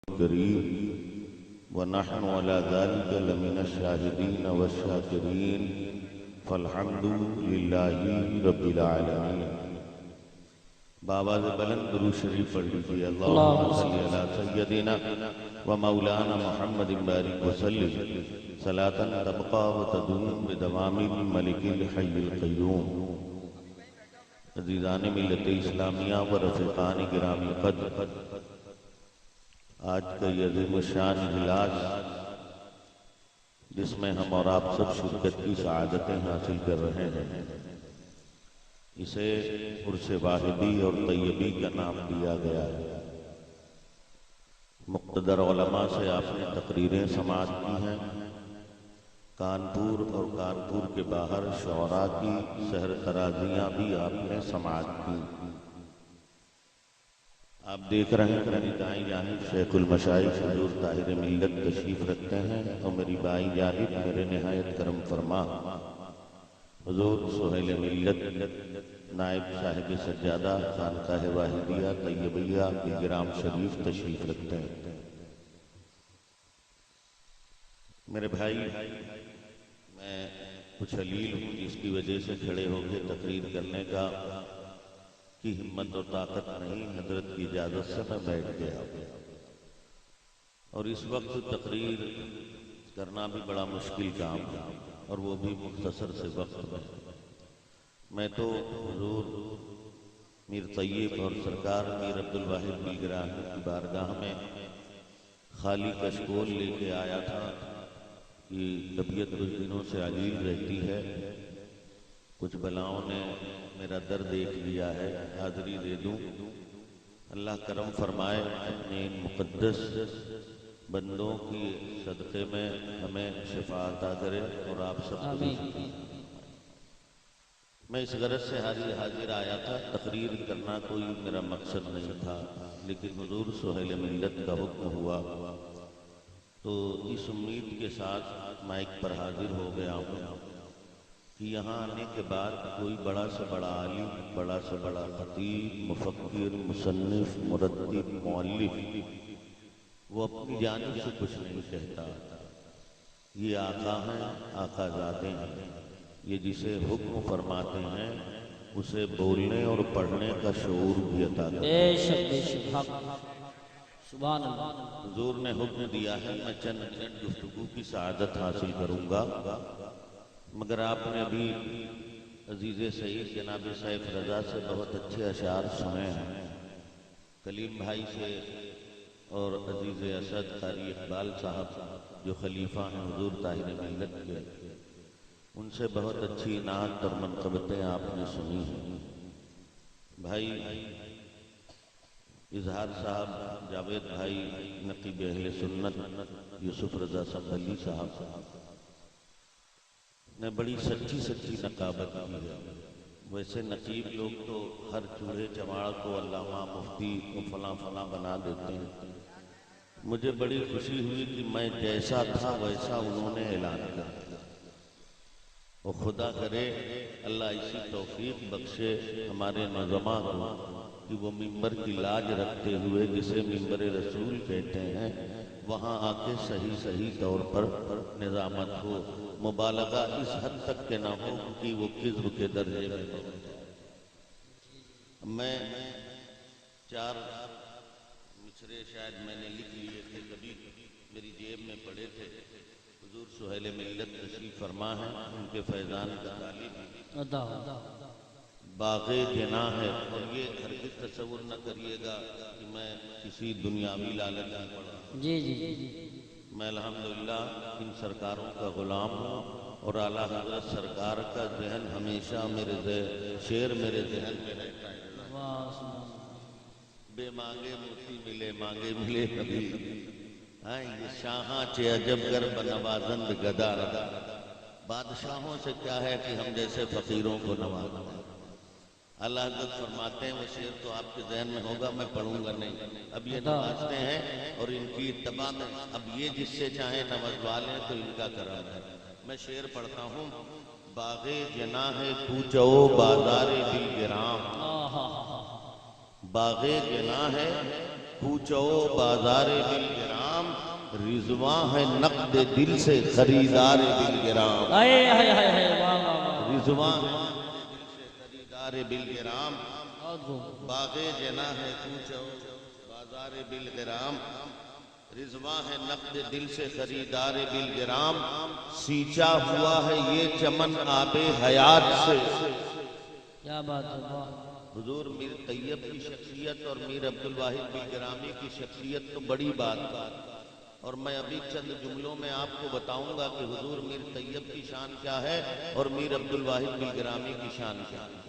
الكريم ونحن على ذلك لمن الشاهدين والشاكرين فالحمد لله رب العالمين. بآواز بلند درود شریف پڑھ لیجیے. اللہم صلی علی سیدنا و مولانا محمد بارک وسلم صلاة تبقى وتدوم بدوام الملک الحی القیوم. عزیزان ملت اسلامیہ و رفیقان گرامی قدر، آج کا یہ عظیم الشان اجلاس جس میں ہم اور آپ سب شرکت کی سعادتیں حاصل کر رہے ہیں، اسے عرس واحدی اور طیبی کا نام دیا گیا ہے. مقتدر علماء سے آپ نے تقریریں سماعت کی ہیں. کانپور اور کانپور کے باہر شعراء کی سحر ترازیاں بھی آپ نے سماعت کی. آپ دیکھ رہے ہیں میری دائیں جانب شیخ المشائخ حضور طاہر ملت تشریف رکھتے ہیں، اور میری بائیں جانب میرے نہایت کرم فرما حضور سہیل ملت نائب صاحب سجادہ خانقاہ واحدیہ طیبیہ گرام شریف تشریف رکھتے ہیں. میرے بھائی، میں کچھ علیل ہوں جس کی وجہ سے کھڑے ہو کے تقریر کرنے کا کی ہمت اور طاقت نہیں. حضرت کی اجازت سے میں بیٹھ گیا، اور اس وقت تقریر کرنا بھی بڑا مشکل کام ہے، اور وہ بھی مختصر سے وقت میں. میں تو حضور میر طیب اور سرکار میر عبدالواحد بیلگرامی کی بارگاہ میں خالی کشکول لے کے آیا تھا کہ طبیعت کچھ دنوں سے علیل رہتی ہے، کچھ بلاؤں نے میرا در دیکھ لیا ہے، حاضری دے دوں. اللہ کرم فرمائے، اپنے ان مقدس بندوں کی صدقے میں ہمیں شفا عطا کرے اور آپ سب کو بھی. میں اس غرض سے حاضر آیا تھا، تقریر کرنا کوئی میرا مقصد نہیں تھا، لیکن حضور سہیل ملت کا حکم ہوا تو اس امید کے ساتھ مائک پر حاضر ہو گیا ہوں کہ یہاں آنے کے بعد کوئی بڑا سے بڑا عالم، بڑا سے بڑا خطیب، مفکر، مصنف، مرتب، مؤلف وہ اپنی جانب سے کچھ نہیں کہتا. یہ آقا ہیں، آقا زادے ہیں. یہ جسے حکم فرماتے ہیں اسے بولنے اور پڑھنے کا شعور بھی عطا کرتے ہیں. بے شک بے شک حق. سبحان اللہ. حضور نے حکم دیا ہے میں چند منٹ گفتگو کی سعادت حاصل کروں گا، مگر آپ نے ابھی عزیز سعید جناب سیف رضا سے بہت اچھے اشعار سنے ہیں. کلیم بھائی سے اور عزیز اسد قاری اقبال صاحب جو خلیفہ ہیں حضور طاہر ملت کے، ان سے بہت اچھی نعت اور منقبتیں آپ نے سنی ہیں. بھائی اظہار صاحب، جاوید بھائی نقیب اہل سنت یوسف رضا سنبھلی صاحب نے بڑی سچی نقابت کی ہے. ویسے نقیب لوگ تو ہر چوڑے چماڑ کو علامہ مفتی کو فلاں بنا دیتے ہیں. مجھے بڑی خوشی ہوئی کہ میں جیسا تھا ویسا انہوں نے اعلان کیا، اور خدا کرے اللہ اسی توفیق بخشے ہمارے نظماء کو کہ وہ ممبر کی لاج رکھتے ہوئے جسے ممبر رسول کہتے ہیں وہاں آ کے صحیح طور پر نظامت ہو. مبالغہ اس حد تک کہ نہ ہو کہ وہ کذب کے درجے میں ہو. میں 4 مصرے شاید میں نے لکھ لیے تھے، کبھی میری جیب میں پڑے تھے. حضور سہیل ملت تشریف فرما ہے، ان کے فیضان کا طالب باغ جناح ہے. اور یہ ہرگز تصور نہ کریے گا کہ میں کسی دنیاوی لالچ میں پڑا. جی میں الحمدللہ ان سرکاروں کا غلام ہوں، اور اعلیٰ حضرت سرکار کا ذہن ہمیشہ شعر میرے ذہن میں رہتا ہے. بے مانگے موتی ملے، مانگے ملے کبھی. یہ شاہاں چے عجب گر بنوازند گدا ردا. بادشاہوں سے کیا ہے کہ ہم جیسے فقیروں کو نوازیں. اللہ حضرت فرماتے ہیں، وہ شعر تو آپ کے ذہن میں ہوگا، میں پڑھوں گا نہیں. اب یہ نوازتے ہیں اور ان کی اتباع میں اب یہ جس سے چاہیں نوازوا لیں تو ان کا کرم ہے. میں شعر پڑھتا ہوں. باغ جناح کوچو بازار دل گرام. باغ جناح ہے پوچھو بازار بالگرام، رضواں ہے نقد دل سے خریدار بالگرام، ہائے ہائے ہائے ہائے، واہ واہ واہ، رضواں ہے نقد دل سے خریدار بالگرام، بہت خوب، باغ جنا ہے پوچھو بازار بالگرام، رضواں ہے نقد دل سے خریدار بالگرام، سینچا ہوا ہے یہ چمن آب حیات سے۔ کیا بات ہے، واہ، حضور میر طیب کی شخصیت اور میر عبدالواحد بالگرامی کی شخصیت تو بڑی بات ہے، اور میں ابھی چند جملوں میں آپ کو بتاؤں گا کہ حضور میر طیب کی شان کیا ہے اور میر عبدالواحد بالگرامی کی شان کیا ہے،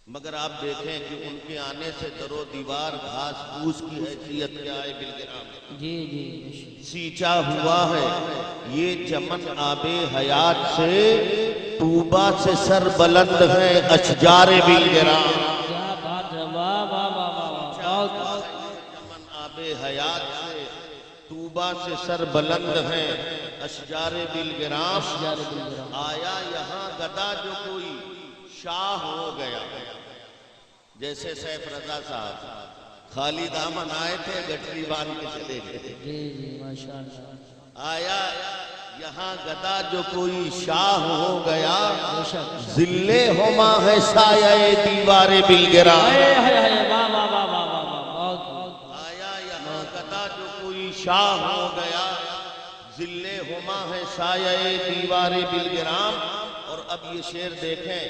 مگر آپ دیکھیں کہ ان کے آنے سے در و دیوار گھاس پھوس کی حیثیت کیا ہے بالگرام، جی جی بے شک، سینچا ہوا ہے یہ چمن آب حیات سے، طوبہ سے سر بلند ہے اشجار بالگرام، کیا بات ہے، واہ واہ واہ واہ واہ، بہت چمن آب حیات سے، طوبہ سے سر بلند ہیں اشجار بالگرام، اشجار بالگرام، آیا یہاں گدا جو کوئی شاہ ہو گیا، جیسے سیف رضا صاحب خالی دامن آئے تھے گٹری باندھ کے چلے گئے، جی جی ماشاءاللہ، آیا یہاں گدا جو کوئی شاہ ہو گیا، بے شک، ذل ہما ہے سایہ دیوار بالگرام، ہائے ہائے ہائے، واہ واہ واہ واہ واہ واہ، بہت، آیا یہاں گدا جو کوئی شاہ ہو گیا، ذل ہما ہے سایہ دیوار بالگرام، اور اب یہ شعر دیکھیں،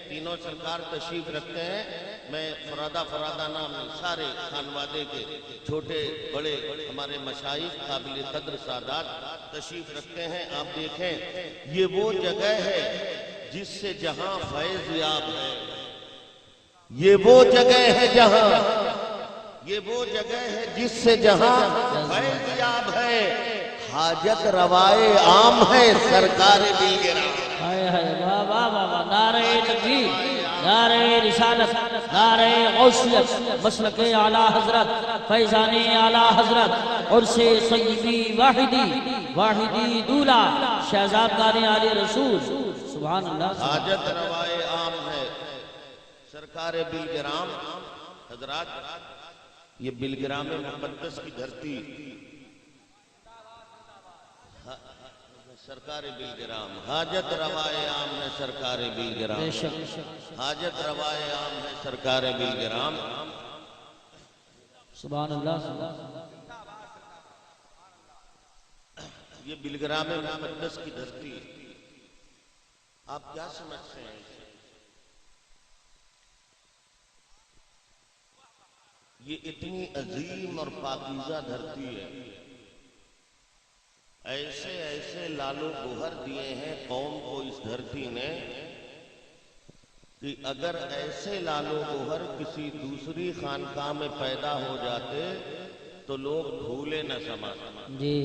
تینوں سرکار تشریف رکھتے ہیں، میں فرادہ نام سارے خانوادے کے چھوٹے بڑے ہمارے مشائخ قابل قدر سادات تشریف رکھتے ہیں، آپ دیکھیں یہ وہ جگہ ہے جس سے جہاں فیض یاب ہے، یہ وہ جگہ ہے جہاں، یہ وہ جگہ ہے جس سے جہاں فیض یاب ہے، حاجت روائے عام ہے سرکار بالگرام، ہائے ہائے، واہ واہ واہ واہ، نعرہ تکبیر، نعرہ رسالت، نعرہ غوثیت، مسلک اعلیٰ حضرت، فیضان اعلیٰ حضرت، عرس سیدی واحدی دولا، شہزادگان آل رسول، سبحان اللہ، حاجت روائے عام ہے سرکار بالگرام، حضرات یہ بالگرام مقدس کی دھرتی، سرکار بالگرام، حاجت روائے عام ہے سرکار بالگرام، بے شک، حاجت روائے عام ہے سرکار بالگرام، سبحان اللہ، سبحان اللہ، یہ بالگرام مقدس کی دھرتی، آپ کیا سمجھتے ہیں اسے؟ یہ اتنی عظیم اور پاکیزہ دھرتی ہے، ایسے ایسے لال و گوہر دیے ہیں قوم کو اس دھرتی نے کہ اگر ایسے لال و گوہر کسی دوسری خانقاہ میں پیدا ہو جاتے تو لوگ بھولے نہ سماتے، جی،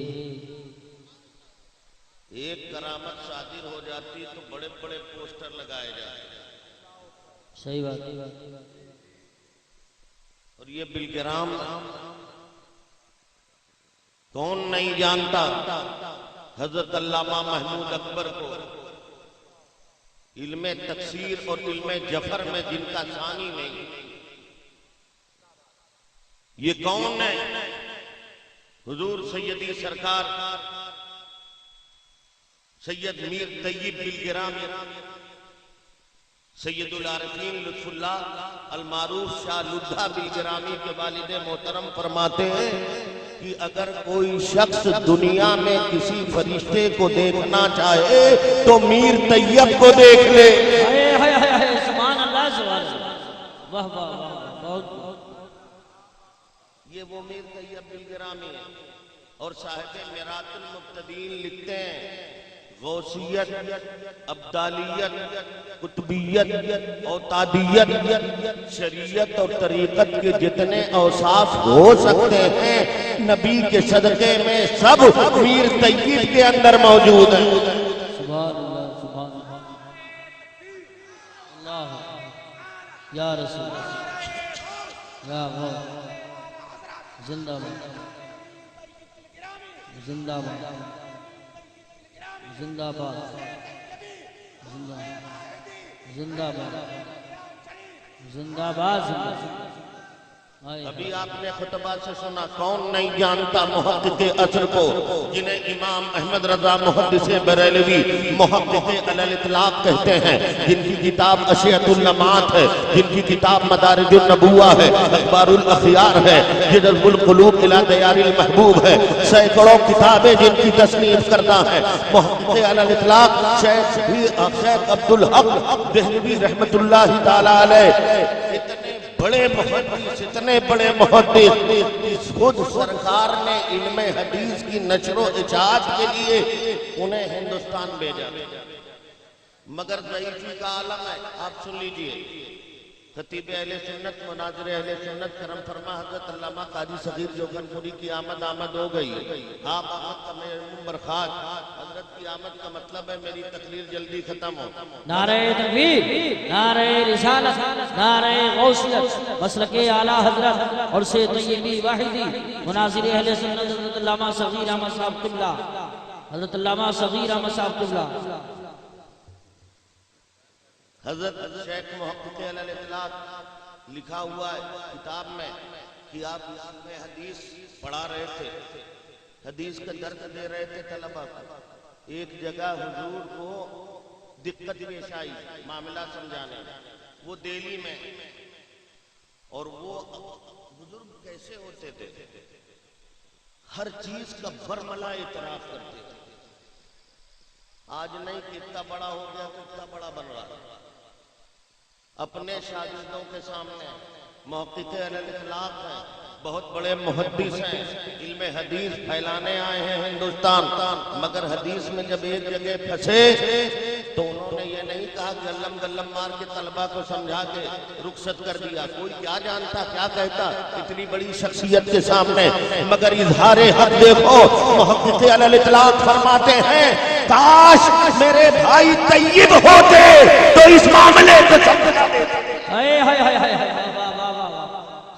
ایک کرامت صادر ہو جاتی تو بڑے بڑے پوسٹر لگائے جاتے، صحیح بات، اور یہ بالگرام کون نہیں جانتا حضرت علامہ محمود اکبر کو، علم تفسیر اور علم جفر میں جن کا ثانی نہیں، یہ کون ہے؟ حضور سیدی سرکار سید میر طیب بالگرامی، سید العارفین لطف اللہ المعروف شاہ لدھا بالگرامی کے والد محترم فرماتے ہیں کہ اگر کوئی شخص دنیا میں کسی فرشتے کو دیکھنا چاہے تو میر طیب کو دیکھ لے، ہائے ہائے ہائے، سبحان اللہ، سبحان اللہ، واہ واہ واہ، بہت، یہ وہ میر طیب بالگرامی ہے، اور صاحب میرات المقتدین لکھتے ہیں غوثیت، ابدالیت، قطبیت، اوتادیت، شریعت اور طریقت کے جتنے اوصاف ہو سکتے ہیں نبی کے صدقے میں سب میر طیب کے اندر موجود ہیں، سبحان اللہ، سبحان اللہ، اللہ یا رسول اللہ، یا غوث، زندہ باد، زندہ باد، زندہ باد، زندہ باد، زندہ باد، ابھی آپ نے خطبہ سے سنا، کون نہیں جانتا محقق عصر کو، جنہیں امام احمد رضا محدث بریلوی محقق علی الاطلاق کہتے ہیں، جن کی کتاب اشیاء اللمعات ہے، جن کی کتاب مدارج النبوہ ہے، اخبار الاخیار ہے، جذب القلوب الی دیار المحبوب ہے، سینکڑوں کتابیں جن کی تصنیف کردہ ہیں، محقق علی الاطلاق شیخ عبدالحق دہلوی رحمت اللہ تعالی علیہ، اتنے بڑے محدث، خود سرکار نے علم حدیث کی نشر و اشاعت کے لیے انہیں ہندوستان بھیجا، مگر ضعیفی کا عالم ہے۔ آپ سن لیجئے، خطیب اہل سنت، مناظر اہل سنت، کرم فرما حضرت علامہ قاضی صغیر جوکن پوری کی آمد ہو گئی، آپ آمد کا منبر خاک، حضرت کی آمد کا مطلب ہے میری تقریر جلدی ختم ہو۔ نعرہ تکبیر، نعرہ رسالت، نعرہ غوثیت، مسلک اعلیٰ حضرت اور سے طیبی واحدی، مناظر اہل سنت حضرت علامہ صغیر احمد صاحب قبلہ، حضرت علامہ صغیر احمد صاحب قبلہ۔ حضرت شیخ محقق علی الاطلاق لکھا ہوا ہے کتاب میں کہ آپ علم حدیث پڑھا رہے تھے، حدیث کا درس دے رہے تھے طلبہ کو، ایک جگہ حضور کو دقت پیش آئی معاملہ سمجھانے، وہ دہلی میں، اور وہ بزرگ کیسے ہوتے تھے، ہر چیز کا برملا اعتراف کرتے تھے، آج نہیں کہ اتنا بڑا ہو گیا تو اتنا بڑا بن رہا ہے، اپنے شاگردوں کے سامنے محقق علی الاطلاق ہیں، بہت بڑے محدث ہیں، علم حدیث پھیلانے آئے ہیں ہندوستان، مگر حدیث میں جب ایک جگہ پھنسے تو انہوں نے یہ نہیں کہا کہ گلم گلم مار کے طلبہ کو سمجھا کے رخصت کر دیا، کوئی کیا جانتا کیا کہتا اتنی بڑی شخصیت کے سامنے، مگر اظہار حق دیکھو، محقق علی الاطلاق فرماتے ہیں کاش میرے بھائی طیب ہوتے تو اس معاملے کو سمجھا دیتے۔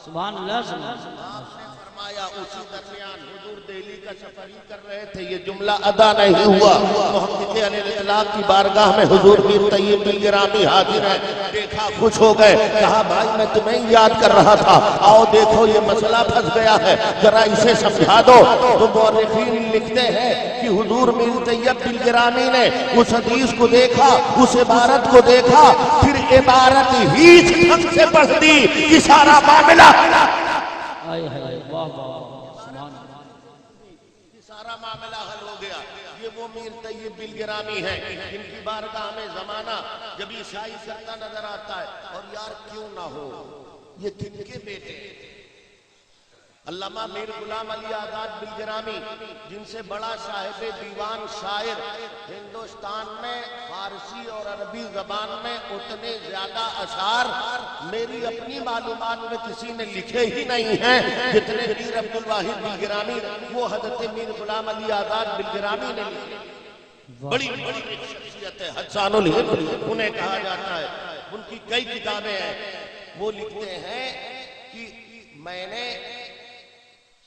سبحان اللہ، سبحان اللہ۔ فرمایا اسی درمیان حضور دہلی کا سفر ہی کر رہے تھے، یہ جملہ ادا نہیں ہوا، محقق علی الاطلاق کی بارگاہ میں حضور میر طیب الگرامی حاضر ہیں، دیکھا خوش ہو گئے، کہا بھائی میں تمہیں یاد کر رہا تھا، آؤ دیکھو یہ مسئلہ پھنس گیا ہے، ذرا اسے سمجھا دو۔ تو مورخین لکھتے ہیں کہ حضور میر طیب الگرامی نے اس حدیث کو دیکھا، اس عبارت کو دیکھا، پھر عبارت ہی ڈھنگ سے پڑھ دی کہ سارا معاملہ سارا معاملہ حل ہو گیا۔ یہ وہ میر طیب الگرامی ہیں جن کی بارگاہ میں زمانہ جب عیسائی کرتا نظر آتا ہے، اور یار کیوں نہ ہو، یہ کن کے بیٹے علامہ میر غلام علی آزاد بالگرامی، جن سے بڑا صاحب دیوان شاعر ہندوستان میں فارسی اور عربی زبان میں اتنے زیادہ اشعار میری اپنی معلومات میں کسی نے لکھے ہی نہیں ہیں جتنے میر عبدالواحد بالگرامی، وہ حضرت میر غلام علی آزاد بالگرامی نے لکھے۔ بڑی بڑی شخصیت ہے، حسان الہند انہیں کہا جاتا ہے، ان کی کئی کتابیں ہیں، وہ لکھتے ہیں کہ میں نے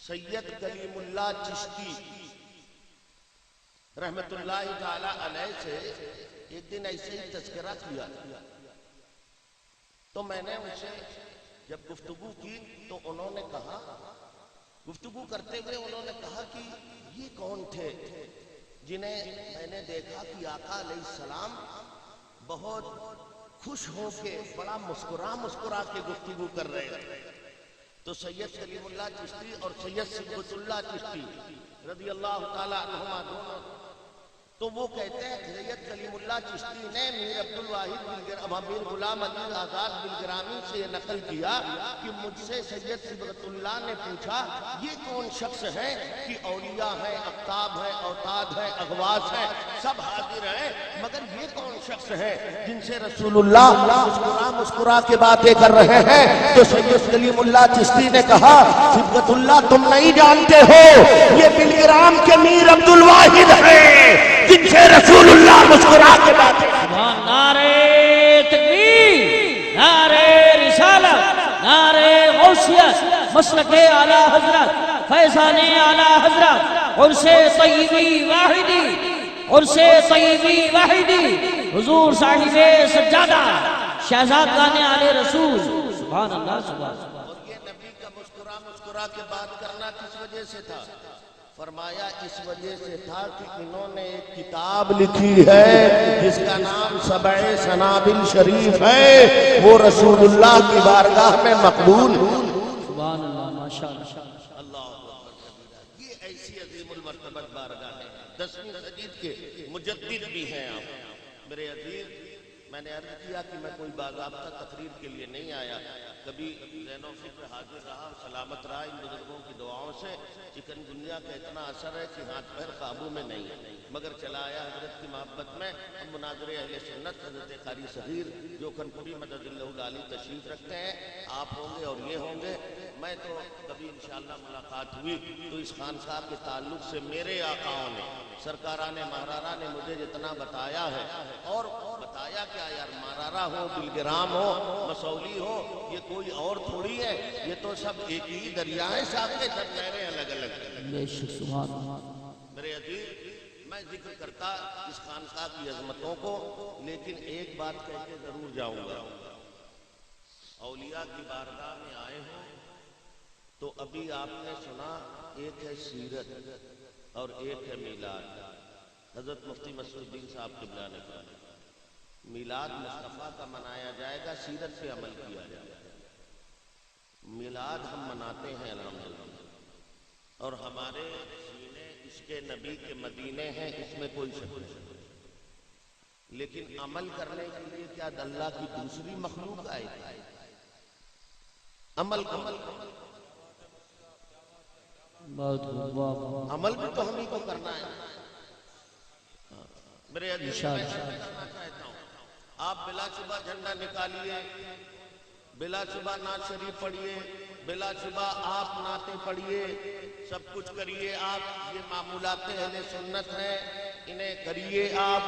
سید کلیم اللہ چشتی رحمت اللہ تعالی علیہ سے ایک دن ایسے ہی تذکرہ کیا، تو میں نے ان سے جب گفتگو کی تو انہوں نے کہا، گفتگو کرتے ہوئے انہوں نے کہا کہ یہ کون تھے جنہیں میں نے دیکھا کہ آقا علیہ السلام بہت خوش ہو کے بڑا مسکرا کے گفتگو کر رہے تھے۔ تو سید کلیم اللہ چشتی اور سید صبغت اللہ چشتی رضی اللہ تعالیٰ عنہما دونوں، تو وہ کہتے ہیں کہ سید کلیم اللہ چشتی نے میر عبدالواحد میر غلام علی آزاد بالگرامی سے یہ نقل کیا کہ مجھ سے سید صبغت اللہ نے پوچھا یہ کون شخص ہے، کہ اولیاء ہیں، اقطاب ہیں، اوتاد ہیں، اغواث ہیں، سب حاضر ہیں، مگر یہ کون شخص ہے جن سے رسول اللہ مسکرا کے باتیں کر رہے ہیں؟ تو سید کلیم اللہ چشتی نے کہا صبغت اللہ تم نہیں جانتے ہو، یہ بالگرام کے میر عبدالواحد ہیں جن سے رسول اللہ مسکرا کے باتیں۔ نعرہ تکبیر، نعرہ رسالت، نعرہ غوثیت، مسلک اعلیٰ حضرت، فیضان اعلیٰ حضرت، عرس طیبی واحدی، عرس طیبی واحدی، حضور صاحب سجادہ، شہزادگان آل رسول، سبحان اللہ، سبحان اللہ۔ اور یہ نبی کا اترا کے بات کرنا کس وجہ سے تھا؟ فرمایا اس وجہ سے تھا کہ انہوں نے ایک کتاب لکھی ہے جس کا نام سبع سنابل شریف ہے، وہ رسول اللہ کی بارگاہ میں مقبول. سبحان اللہ، ماشاءاللہ. اللہ اکبر. یہ ایسی عظیم المرتبت بارگاہ ہے. 10ویں صدی کے مجدد بھی ہیں آپ میرے عزیز. میں نے عرض کیا کہ میں کوئی باضابطہ تقریر کے لیے نہیں آیا، کبھی ذہن و فکر حاضر رہا، سلامت رہا ان بزرگوں کی دعاؤں سے. چکن گنیا کا اتنا اثر ہے کہ ہاتھ پیر قابو میں نہیں ہے، مگر چلا آیا حضرت کی محبت میں. ہم مناظر اہل سنت حضرت قاری صغیر جو کھنپوری مدد اللہ العالی تشریف رکھتے ہیں، آپ ہوں گے اور یہ ہوں گے. میں تو کبھی انشاءاللہ ملاقات ہوئی تو اس خانقاہ کے تعلق سے میرے آقاؤں نے، سرکاران مہرارہ نے مجھے جتنا بتایا ہے، اور بتایا کیا یار، مہرارہ ہو، بلگرام ہو، مسولی ہو، یہ کوئی اور تھوڑی ہے، یہ تو سب ایک ہی دریا ہے، ساتھ کے سب نہریں الگ الگ ہیں. بے شک سبحان اللہ. میرے عزیز میں ذکر کرتا اس خانقاہ کی عظمتوں کو، لیکن ایک بات کہہ کے ضرور جاؤں گا. اولیاء کی بارگاہ میں آئے ہوں تو ابھی آپ نے سنا ایک ہے سیرت اور ایک ہے میلاد. حضرت مفتی مسعود الدین صاحب قبلہ نے کہا میلاد مصطفیٰ کا منایا جائے گا، سیرت پہ عمل کیا جائے گا. میلاد ہم مناتے ہیں الحمدللہ، اور ہمارے سینے عشق نبی کے مدینے ہیں، اس میں کوئی شک نہیں. لیکن عمل کرنے کے لیے کیا اللہ کی دوسری مخلوق آئے گی؟ عمل عمل بھی تو ہم ہی کو کرنا ہے. میرے عزیز میں کہنا چاہتا ہوں، آپ بلا شبہ جھنڈا نکالیے، بلا شبہ نعت شریف پڑھیے، بلا شبہ آپ نعتیں پڑھیے، سب کچھ کریے آپ. یہ معمولات اہل سنت ہیں، انہیں کریے آپ.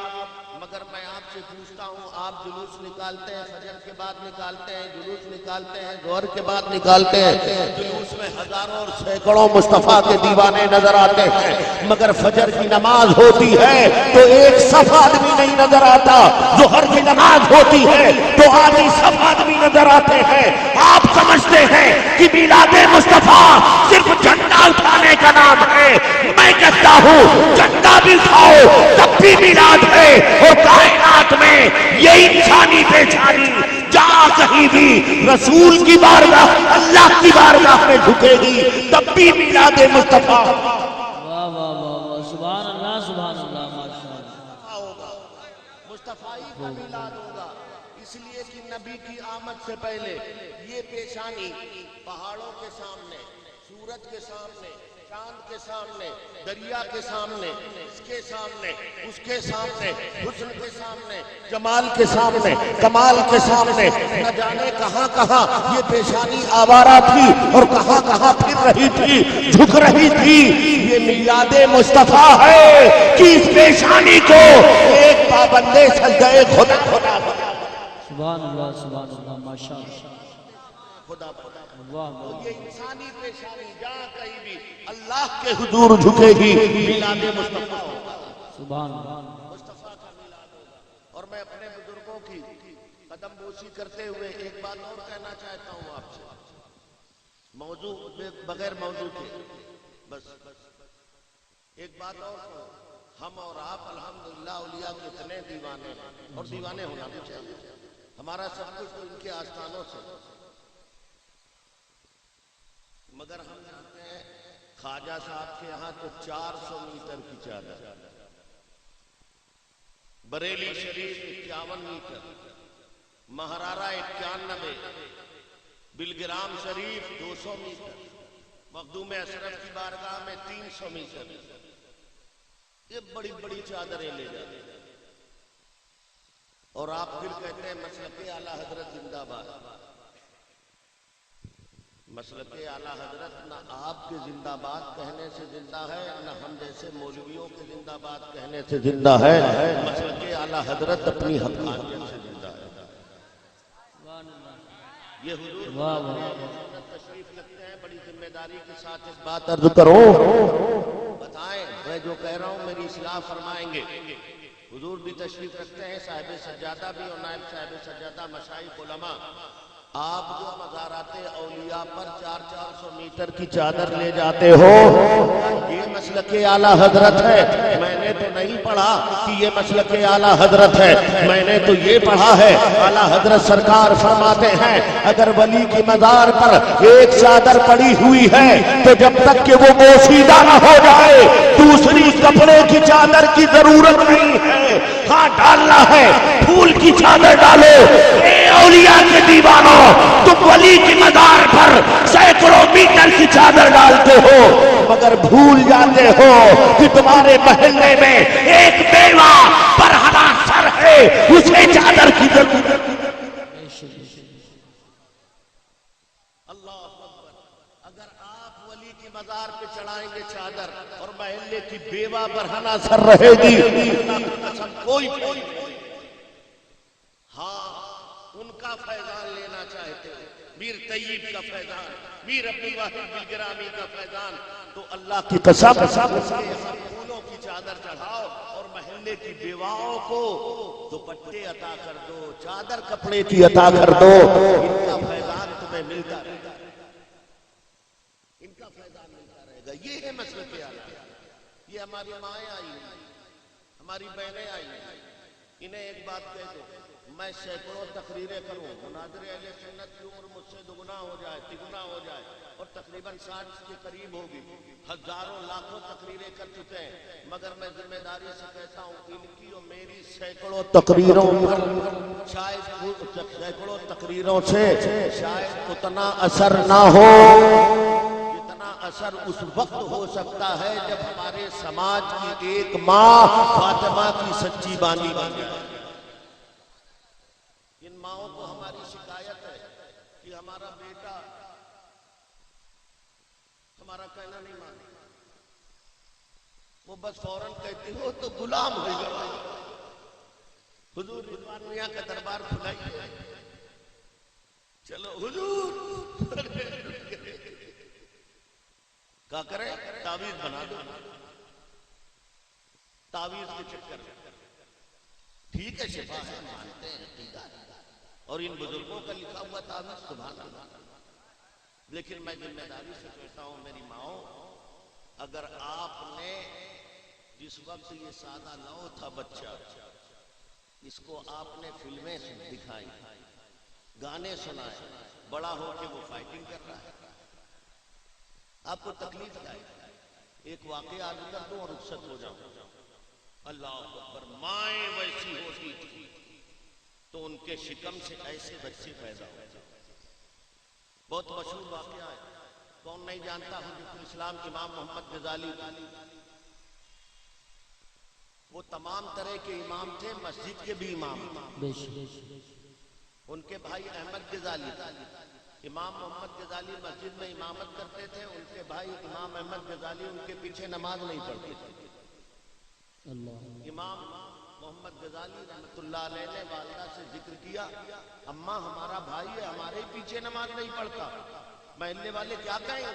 مگر میں آپ سے پوچھتا ہوں، آپ جلوس نکالتے ہیں، فجر کے بعد نکالتے ہیں، جلوس نکالتے ہیں، ظہر کے بعد نکالتے ہیں، جلوس میں ہزاروں اور سینکڑوں مصطفیٰ کے دیوانے نظر آتے ہیں، مگر فجر کی نماز ہوتی ہے تو ایک صف آدمی نہیں نظر آتا. ظہر کی نماز ہوتی ہے تو آدھی صف آدمی نظر آتے ہیں. آپ سمجھتے ہیں کہ میلاد مصطفیٰ صرف جھنڈا اٹھانے کا نام ہے. میں کہتا ہوں جھنڈا بھی اٹھاؤ تب بھی میلاد ہے. اور کائنات میں یہ انسانی پیشانی جہاں کہیں بھی رسول کی بارگاہ، اللہ کی بارگاہ میں جھکے گی تب بھی میلاد مصطفیٰ. واہ واہ واہ، سبحان اللہ سبحان اللہ، ماشاءاللہ. ہوگا مصطفی کا میلاد ہوگا. اس لیے کہ نبی کی آمد سے پہلے یہ پیشانی پہاڑوں کے سامنے، سورج کے سامنے، چاند کے سامنے، دریا کے سامنے، اس کے سامنے، اس کے سامنے، حسن کے سامنے، جمال کے سامنے، کمال کے سامنے، نہ جانے کہاں کہاں یہ پیشانی آوارہ تھی اور کہاں کہاں پھر رہی تھی، جھک رہی تھی. یہ میلاد مصطفیٰ ہے کہ اس پیشانی کو ایک پابندے سجدہ خدا خدا سبحان اللہ سبحان اللہ، ماشاءاللہ. خدا واہ واہ، یہ انسانی پیشانی جہاں کہیں بھی اللہ کے حضور جھکے گی میلاد مصطفیٰ ہوگا. سبحان اللہ. مصطفیٰ کا میلاد ہوگا. اور میں اپنے بزرگوں کی قدم بوسی کرتے ہوئے ایک بات اور کہنا چاہتا ہوں آپ سے، موضوع بغیر موضوع کے بس ایک بات اور کہوں. ہم اور آپ الحمدللہ اولیاء کے اتنے دیوانے ہیں، اور دیوانے ہونا بھی چاہیے. ہمارا سب کچھ تو ان کے آستانوں سے، مگر ہم جانتے ہیں خواجہ صاحب کے یہاں تو 400 میٹر کی چادر، بریلی شریف 51 میٹر، مہرارہ 91، بلگرام شریف 200 میٹر، مخدوم اشرف کی بارگاہ میں 300 میٹر. یہ بڑی بڑی چادریں لے جاتے ہیں، اور آپ پھر کہتے ہیں مسلک اعلیٰ حضرت زندہ باد. مسلک اعلیٰ حضرت نہ آپ کے زندہ باد کہنے سے زندہ ہے، نہ ہم جیسے مولویوں کے زندہ باد کہنے سے زندہ ہے. مسلک اعلیٰ حضرت اپنی حقانیت سے زندہ ہے. یہ حضور تشریف رکھتے ہیں، بڑی ذمہ داری کے ساتھ ایک بات عرض کروں، بتائیں میں جو کہہ رہا ہوں میری اصلاح فرمائیں گے. حضور بھی تشریف رکھتے ہیں، صاحب سجادہ بھی اور نائب صاحب سجادہ، مشائخ علماء. آپ جو مزارات اولیاء پر 400 میٹر کی چادر لے جاتے ہو، یہ مسلک اعلیٰ حضرت ہے؟ میں نے تو نہیں پڑھا کہ یہ مسلک اعلیٰ حضرت ہے، میں نے تو یہ پڑھا ہے اعلیٰ حضرت سرکار فرماتے ہیں اگر ولی کی مزار پر ایک چادر پڑی ہوئی ہے تو جب تک کہ وہ بوسیدہ نہ ہو جائے دوسری کپڑے کی چادر کی ضرورت نہیں ہے۔ ہاں ڈالنا ہے پھول کی چادر ڈالو۔ اے اولیاء کے دیوانوں، تم ولی کی مزار پر سینکڑوں میٹر کی چادر ڈالتے ہو مگر بھول جاتے ہو کہ تمہارے محلے میں ایک بیوہ برہنہ سر ہے، اسے چادر کی ضرورت۔ اللہ اکبر۔ اگر آپ ولی کی مزار پہ چڑھائیں گے چادر اور محلے کی بیوہ برہنہ سر رہے گی، کوئی ہاں ان کا فیضان لینا چاہتے ہیں، میر طیب کا فیضان، میر عبدالواحد بلگرامی کا فیضان، تو اللہ کی قسم پھولوں کی چادر چڑھاؤ اور محلے کی بیواؤں کو دوپٹے عطا کر دو، چادر کپڑے کی عطا کر دو، ان کا فیضان تمہیں ملتا رہے گا، ان کا فیضان ملتا رہے گا۔ یہ ہے مسلک اعلیٰ۔ یہ ہماری مائیں آئی ہیں، ہماری بہنیں آئی ہیں، انہیں ایک بات کہہ دو، میں سینکڑوں تقریریں کروں، مناظر اہل سنت کی عمر مجھ سے دگنا ہو جائے تگنا ہو جائے اور تقریباً 60 کے قریب ہوگی، ہزاروں لاکھوں تقریریں کر چکے ہیں، مگر میں ذمہ داری سے کہتا ہوں ان کی اور میری سینکڑوں تقریروں پر شاید سینکڑوں تقریروں سے شاید اتنا اثر نہ ہو جتنا اثر اس وقت ہو سکتا ہے جب ہمارے سماج کی ایک ماں فاطمہ کی سچی بانی بن جائے۔ ان ماؤں کو ہماری شکایت ہے کہ ہمارا بیٹا ہمارا کہنا نہیں مانتا، وہ بس فوراً کہتی ہو تو غلام ہو گیا۔ حضور رضوان میاں کا دربار کھلائیے، چلو حضور کیا کریں، تعویذ بنا دو، تعویذ کے چکر ٹھیک ہے، شفا ہے مانتے ہیں عقیدہ، اور ان بزرگوں کا لکھا ہوا تعویذ سبحان اللہ، لیکن میں ذمہ داری سے کہتا ہوں میری ماؤں، اگر آپ نے جس وقت یہ سادہ لو تھا بچہ، اس کو آپ نے فلمیں دکھائی، گانے سنائے، بڑا ہو کے وہ فائٹنگ کر رہا ہے، آپ کو تکلیف آئے، ایک واقعہ عرض کر دوں اور رخصت ہو جاؤں۔ اللہ اکبر، مائیں ویسی ہوتی تھی تو ان کے شکم سے ایسے بچے پیدا ہوتے، بہت مشہور واقعہ ہے، کون نہیں جانتا؟ حجت الاسلام امام محمد غزالی، وہ تمام طرح کے امام تھے، مسجد کے بھی امام تھے، ان کے بھائی احمد غزالی، امام محمد غزالی مسجد میں امامت کرتے تھے، ان کے بھائی امام احمد غزالی ان کے پیچھے نماز نہیں پڑھتے تھے۔ امام محمد غزالی رحمت اللہ علیہ نے والدہ سے ذکر کیا، اماں ہمارا بھائی ہے، ہمارے پیچھے نماز نہیں پڑھتا، محلے والے کیا کہیں؟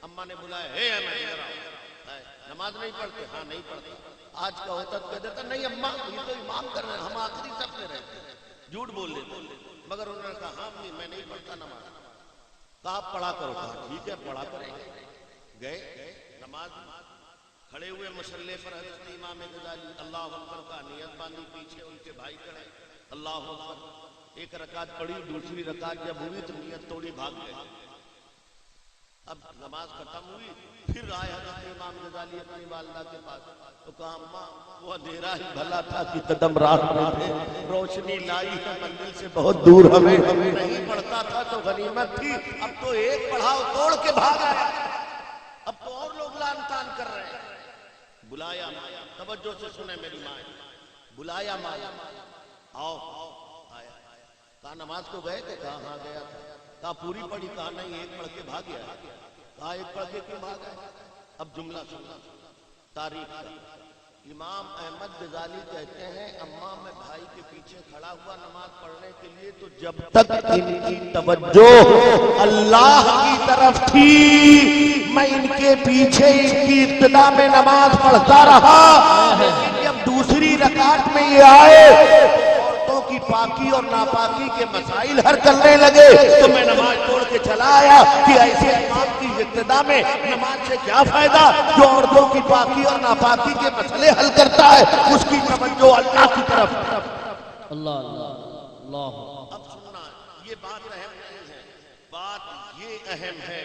اماں نے بلایا، ہے نماز نہیں پڑھتے؟ ہاں نہیں پڑھتے۔ آج کا ہوتا تو کہہ دیتا نہیں اماں یہ تو امام کر رہے ہیں، ہم آخری صف میں رہتے ہیں، جھوٹ بول لیتے، مگر انہوں نے کہا ہاں میں نہیں پڑھتا نماز۔ کہا آپ پڑھا کرو، کہا ٹھیک ہے پڑھا کریں گے۔ گئے نماز کھڑے ہوئے مسلح پر، حضرت امام غزالی اللہ اکبر کا نیت باندھی، پیچھے ان کے بھائی کھڑے، اللہ اکبر، ایک رکعت پڑھی، دوسری رکعت جب ہوئی تو نیت توڑی بھاگ گئے۔ اب نماز ختم ہوئی، پھر آئے حضرت امام غزالی اپنی والدہ کے پاس، تو کہا اماں وہ اندھیرا ہی بھلا تھا کہ قدم راہ میں تھے، روشنی لائی ہے منزل سے بہت دور، ہمیں نہیں پڑھتا تھا تو غنیمت تھی، اب تو ایک پڑھاؤ توڑ کے بھاگ آیا، اب تو اور لوگ لان تان کر رہے ہیں۔ بلایا مایا، توجہ سے سنیں میری ماں، بلایا مایا، آؤ، آیا، کہا نماز کو گئے تھے؟ کہا ہاں گیا تھا۔ کہا پوری پڑھی؟ کہا نہیں ایک پڑھ کے بھاگ گیا۔ کہا ایک پڑھ کے کیوں بھاگ گیا؟ اب جملہ سننا تاریخ کا، امام احمد غزالی کہتے ہیں اماں میں بھائی کے پیچھے کھڑا ہوا نماز پڑھنے کے لیے، تو جب تک ان کی توجہ اللہ کی طرف تھی میں ان کے پیچھے ان کی ابتدا میں نماز پڑھتا رہا، لیکن جب دوسری رکعت میں یہ آئے عورتوں کی پاکی اور ناپاکی کے مسائل حل کرنے لگے تو میں نماز توڑ کے چلا آیا کہ ایسے امام کی ابتدا میں نماز سے کیا فائدہ جو عورتوں کی پاکی اور ناپاکی کے مسئلے حل کرتا ہے، اس کی توجہ اللہ کی طرف۔ اللہ اللہ اللہ۔ اب سننا، یہ بات اہم نہیں ہے، بات یہ اہم ہے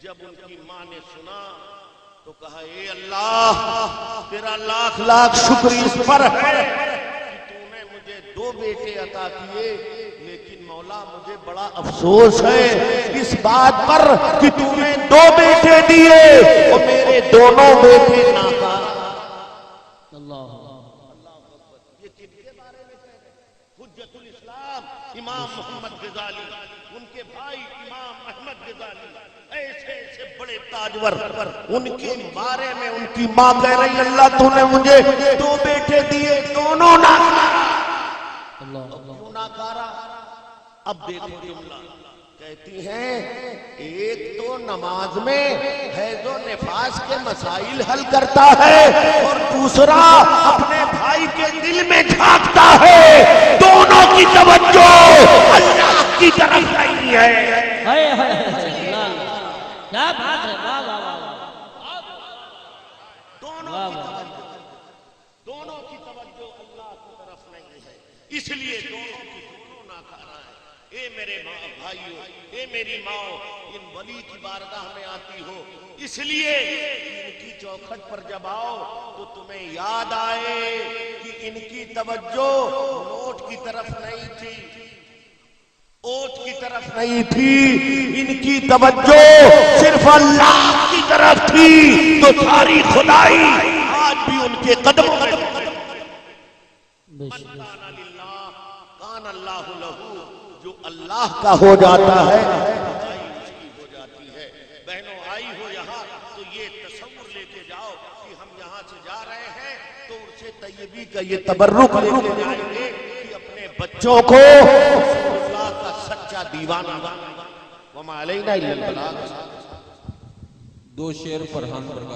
جب ان کی ماں نے سنا تو کہا اے اللہ تیرا لاکھ لاکھ شکر اس پر ہے کہ تو نے مجھے 2 بیٹے عطا کیے، لیکن مولا مجھے بڑا افسوس ہے اس بات پر کہ تو نے 2 بیٹے دیے اور میرے دونوں بیٹے ناکارہ۔ اللہ یہ کن کے بارے میں کہہ رہے؟ حجت الاسلام امام محمد غزالی، ان کے بھائی امام احمد غزالی، ایسے ایسے بڑے تاجور، ان کے بارے میں ان کی ماں کہہ رہی اللہ تو نے مجھے 2 بیٹے دیے، دونوں ناکارہ۔ کیوں ناکارہ؟ اب دیکھو جملہ، کہتی ہیں ایک تو نماز میں حیض و نفاس کے مسائل حل کرتا ہے اور دوسرا اپنے بھائی کے دل میں جھانکتا ہے، دونوں کی توجہ اللہ کی طرف نہیں ہے۔ کیا بات ہے، واہ واہ واہ۔ دونوں کی توجہ اللہ کی طرف نہیں ہے، اس لیے دونوں کی دونوں ناکارہ ہیں۔ اے میرے بھائیو، اے میری ماں، ان ولی کی بارگاہ میں آتی ہو، اس لیے ان کی چوکھٹ پر جب آؤ تو تمہیں یاد آئے کہ ان کی توجہ نوٹ کی طرف نہیں تھی، اوٹ کی طرف نہیں تھی، ان کی توجہ صرف اللہ کی طرف تھی، تو ساری خدائی آج بھی ان کے قدموں میں۔ من کان للہ کان اللہ لہو، جو اللہ کا ہو جاتا ہے خدائی اس کی ہو جاتی ہے۔ بہنوں آئی ہو یہاں تو یہ تصور لے کے جاؤ کہ ہم یہاں سے جا رہے ہیں تو عرص طیبی کا یہ تبرک لے کے جائیں گے کہ اپنے بچوں کو اللہ کا سچا دیوانہ، وما علینا الا البلاغ۔ 2 شعر فرحان برکات